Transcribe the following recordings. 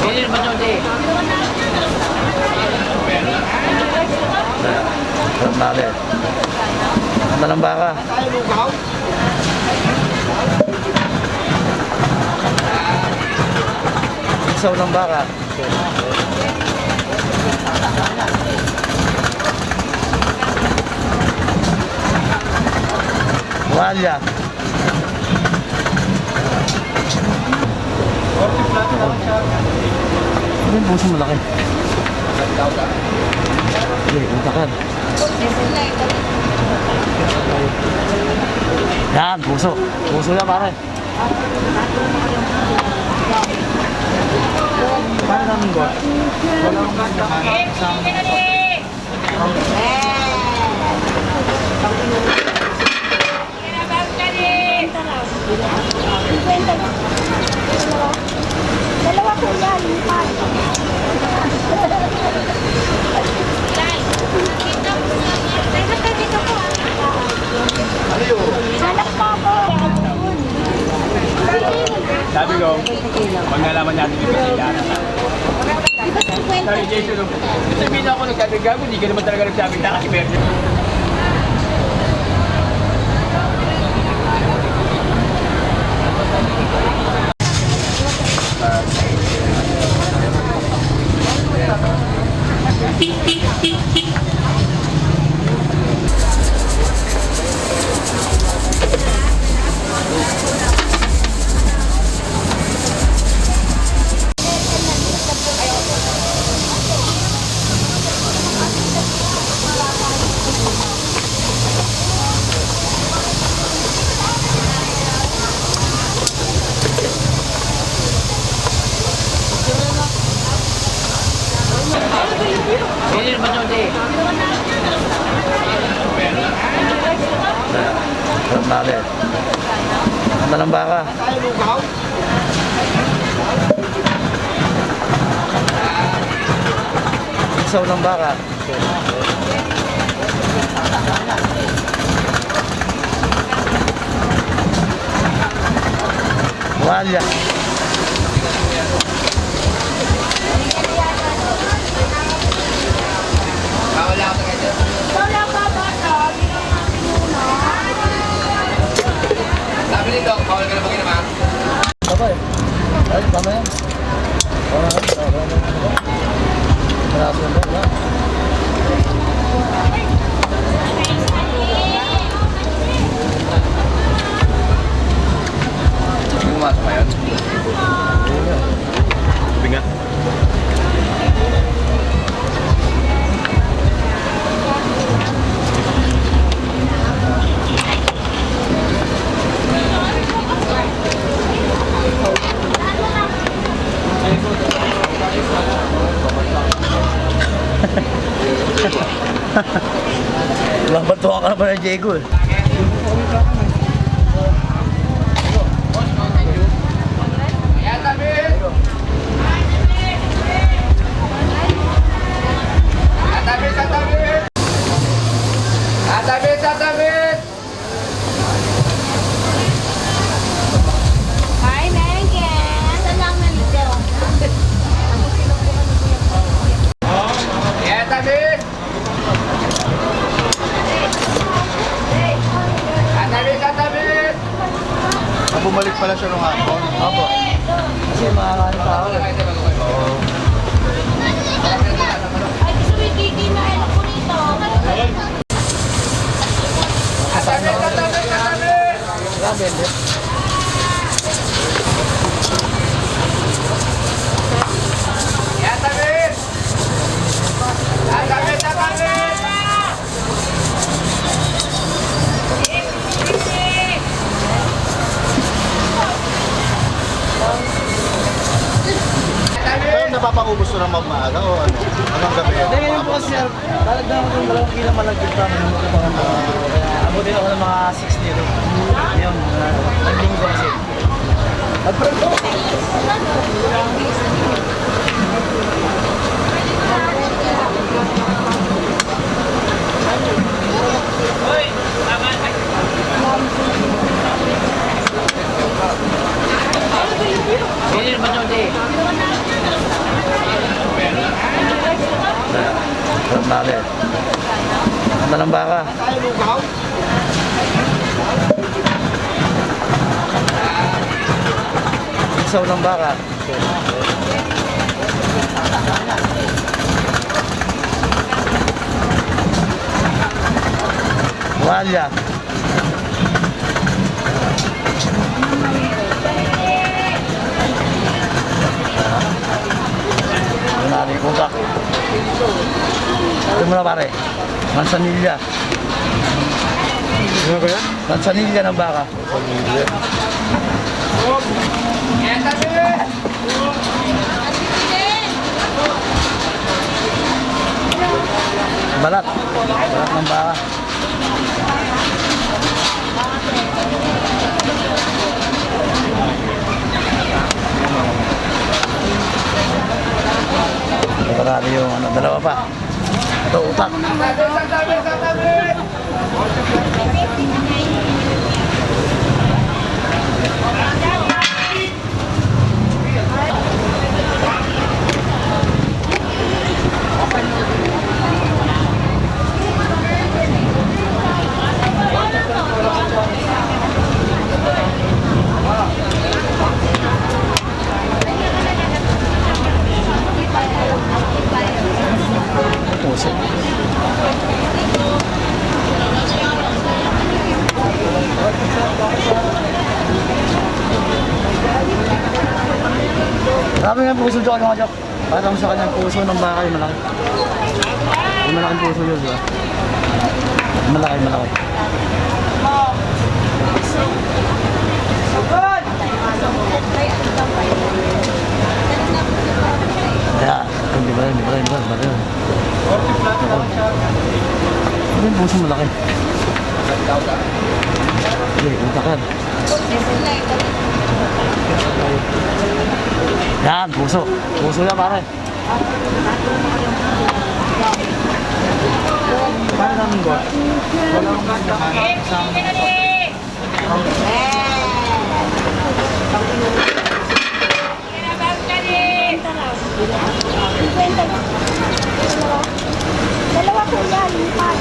Pwede ba nyo, di? Sarap natin. Ganda ng baka. Isaw ng baka. Walya. Ano yung puso malaki? Hindi, untakan. Yan, puso. Puso yan, pare. Paano namin ba? Dalawa po yan, lipat. Dito po. Salak pa po. Sabi ko, pag nalaman natin yung kasiyahan. Sorry, Jason. Sabihin ako nagsabi gago, hindi ka naman talaga nagsabi na kasi meron. Pwede ba nyo, di? Sarap natin. Ganda ng baka. Isaw ng baka. Walya. Wala pa ba ito? Ginawa natin muna. Sabi nito, bawal ka na bagay naman. Tama eh. Ay, tama yan. Marami na ba? Pumasok pa yan. Bingat. Batuhan ka na ba ng Diego eh? Hi, Megan. Saan lang nalito? Bumalik pala siya nung hapon. Opo. Kasi makakain tao eh. Oo. Ay, gusto mo yung kiki na ano po nito? Grabe, hindi. Pero napapaubos na ng maaga o ano? Hanggang gabi? Hindi, ngayon po kasi sir, talagdan ko yung 2 kilo malagkit pa. Kaya abutin ako ng mga 6 dito. Yun, naglinggo kasi. Nagprento! Pwede ba nyo, di? Sandali. Ganda ng baka. Isaw ng baka. Walya. Nari kutak. Ito mo na pare. Mansanilya. Ano ba yan? Mansanilya ng baka. Pamilya. Balat. Balat ng baka. Marami yung ano, dalawa pa. Ito, utak. Puso. Marami nga puso dyan, mga Jok. Parang sa kanyang puso ng baka yung malaki. Yung malaking puso yun, di ba? Malaki, malaki. Kaya, hindi ba yun, Ano yung puso malaki? Hindi, utakan. Yan, puso. Puso yan, pare. Paano namin ba? Dalawa po yan, lipat.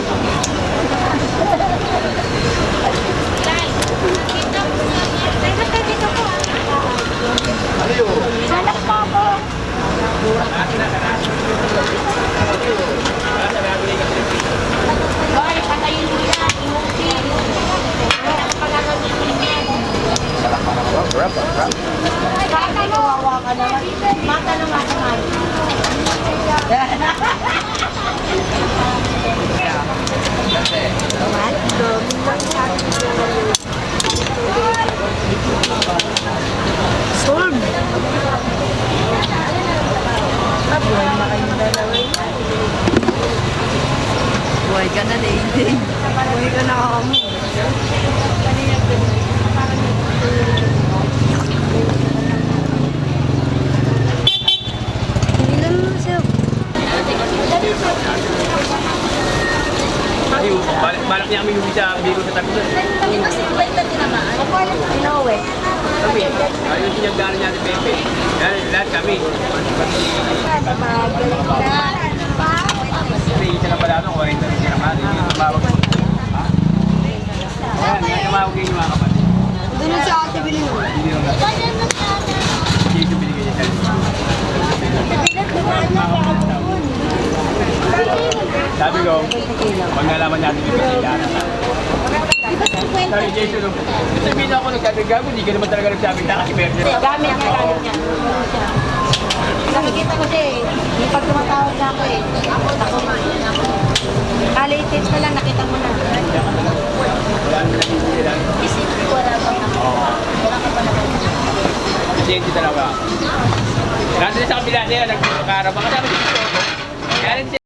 Dito po. Salak pa po. Hoy, patayin mo yan. Imuti. Kaka, kawawa ka naman. Mata na mata nga. Sold. Buhay ka na, Day. Buhay ka na ako mo. Ilan mo siya? Balak niya kami yung sa biro sa Tagulan. Kami kasi benta tinamaan. Ako alam ko. Inowe. Kami, ayun sinagdaan niya si Pepe. Yan, lahat kami. Kasi isa na pala ito, 40 na siya naman. Hindi tumawag. Ha? Ayan, hindi tumawag yung mga kapatid. Doon sa ate bilhin mo. Hindi yung hindi ito binigay niya sa sabi ko, pag nalaman natin yung kasilanan. Sabi Jason, sabihin ako nagkagago, hindi ka naman talaga nagsabing na kasi meron niya. Gamit niya, gamit niya. Nakikita ko siya eh. Yung pag tumatawag na ako eh. Ako. Kalitis na lang, nakita mo na. Wala naman natin lang. Isip ko, wala bang ako. Wala ka pa naman. Kasi hindi talaga. Nandun sa kabila niya, nagkakarap. Baka sabi dito. Kaya rin siya.